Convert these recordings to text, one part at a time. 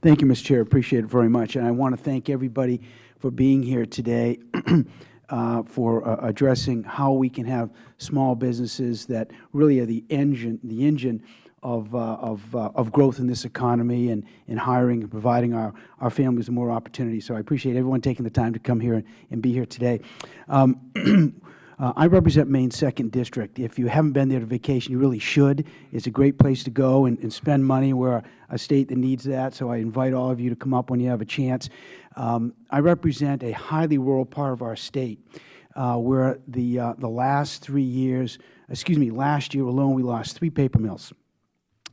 Thank you, Mr. Chair. Appreciate it very much. And I want to thank everybody for being here today, for addressing how we can have small businesses that really are the engine of growth in this economy and hiring and providing our families more opportunities. So I appreciate everyone taking the time to come here and be here today. I represent Maine's 2nd District. If you haven't been there to vacation, you really should. It's a great place to go and spend money. We're a state that needs that, so I invite all of you to come up when you have a chance. I represent a highly rural part of our state where the last 3 years, last year alone, we lost 3 paper mills,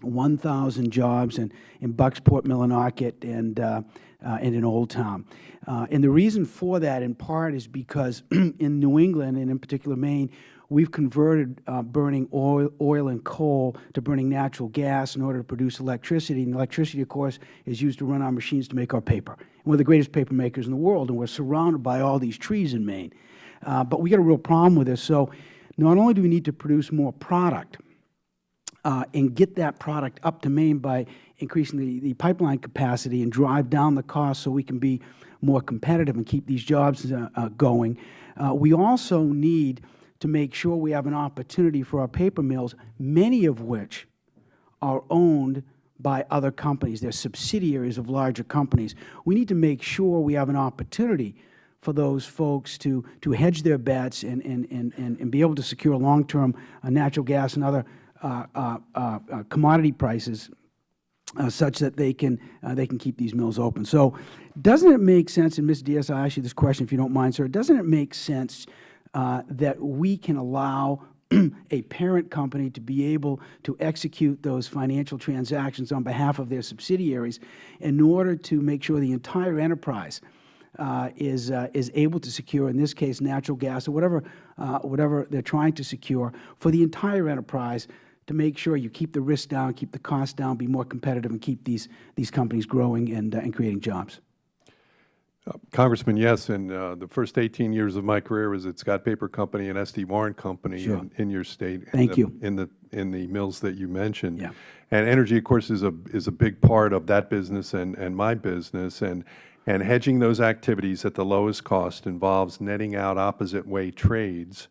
1,000 jobs in Bucksport, Millinocket, and in Old Town. And the reason for that, in part, is because in New England, and in particular Maine, we've converted burning oil and coal to burning natural gas in order to produce electricity. And electricity, of course, is used to run our machines to make our paper. And we're the greatest paper makers in the world, and we're surrounded by all these trees in Maine. But we got a real problem with this. So not only do we need to produce more product, and get that product up to Maine by increasing the pipeline capacity and drive down the cost so we can be more competitive and keep these jobs going. We also need to make sure we have an opportunity for our paper mills, many of which are owned by other companies. They're subsidiaries of larger companies. We need to make sure we have an opportunity for those folks to hedge their bets and be able to secure long-term natural gas and other commodity prices such that they can keep these mills open. So doesn't it make sense, and Ms. Diaz, I ask you this question if you don't mind, sir, doesn't it make sense that we can allow a parent company to be able to execute those financial transactions on behalf of their subsidiaries in order to make sure the entire enterprise is able to secure, in this case, natural gas or whatever they're trying to secure for the entire enterprise, to make sure you keep the risk down, keep the cost down, be more competitive, and keep these companies growing and creating jobs? Congressman, yes. And the first 18 years of my career was at Scott Paper Company and S.D. Warren Company. Sure. in your state. Thank you. In the mills that you mentioned. Yeah. And energy, of course, is a big part of that business and my business. And hedging those activities at the lowest cost involves netting out opposite way trades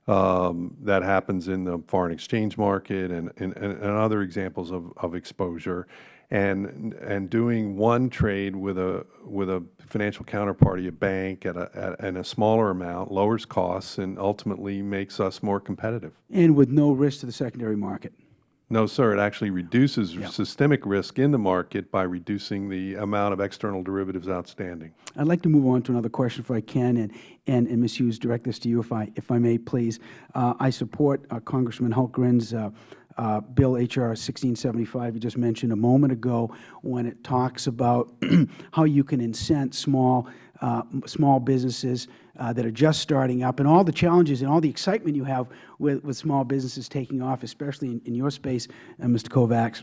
that happens in the foreign exchange market and other examples of exposure. And doing one trade with a financial counterparty, a bank, at a smaller amount, lowers costs and ultimately makes us more competitive. And with no risk to the secondary market. No, sir. It actually reduces Yeah. systemic risk in the market by reducing the amount of external derivatives outstanding. I'd like to move on to another question if I can, and Ms. Hughes, direct this to you if I may, please. I support Congressman Hultgren's Bill H.R. 1675 you just mentioned a moment ago, when it talks about how you can incent small businesses that are just starting up, and all the challenges and all the excitement you have with small businesses taking off, especially in your space, Mr. Kovacs.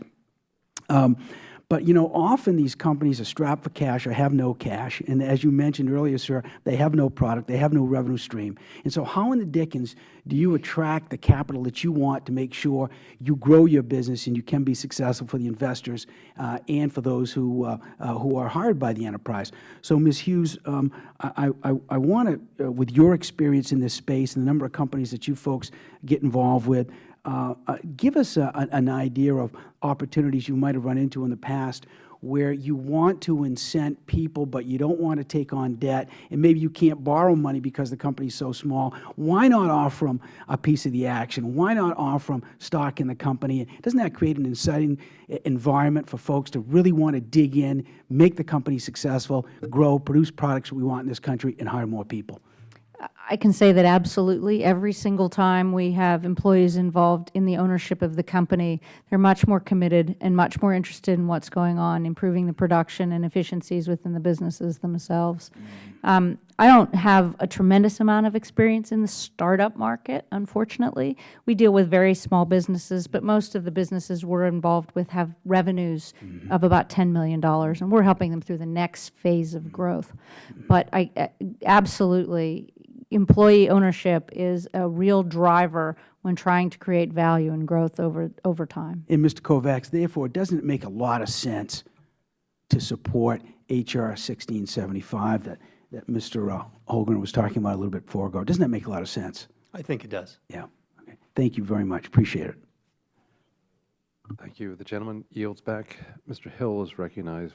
But, you know, often these companies are strapped for cash or have no cash. And as you mentioned earlier, sir, they have no product, they have no revenue stream. And so how in the dickens do you attract the capital that you want to make sure you grow your business and you can be successful for the investors and for those who are hired by the enterprise? So, Ms. Hughes, I want to, with your experience in this space and the number of companies that you folks get involved with, give us an idea of opportunities you might have run into in the past where you want to incent people, but you don't want to take on debt, and maybe you can't borrow money because the company is so small. Why not offer them a piece of the action? Why not offer them stock in the company? Doesn't that create an exciting environment for folks to really want to dig in, make the company successful, grow, produce products we want in this country, and hire more people? I can say that absolutely. Every single time we have employees involved in the ownership of the company, they're much more committed and much more interested in what's going on, improving the production and efficiencies within the businesses themselves. I don't have a tremendous amount of experience in the startup market, unfortunately. We deal with very small businesses, but most of the businesses we're involved with have revenues of about $10 million, and we're helping them through the next phase of growth. But absolutely, employee ownership is a real driver when trying to create value and growth over time. And Mr. Kovacs, therefore, doesn't it make a lot of sense to support H.R. 1675 that Mr. Holgren was talking about a little bit before ago. Doesn't that make a lot of sense? I think it does. Yeah. Okay. Thank you very much. Appreciate it. Thank you. The gentleman yields back. Mr. Hill is recognized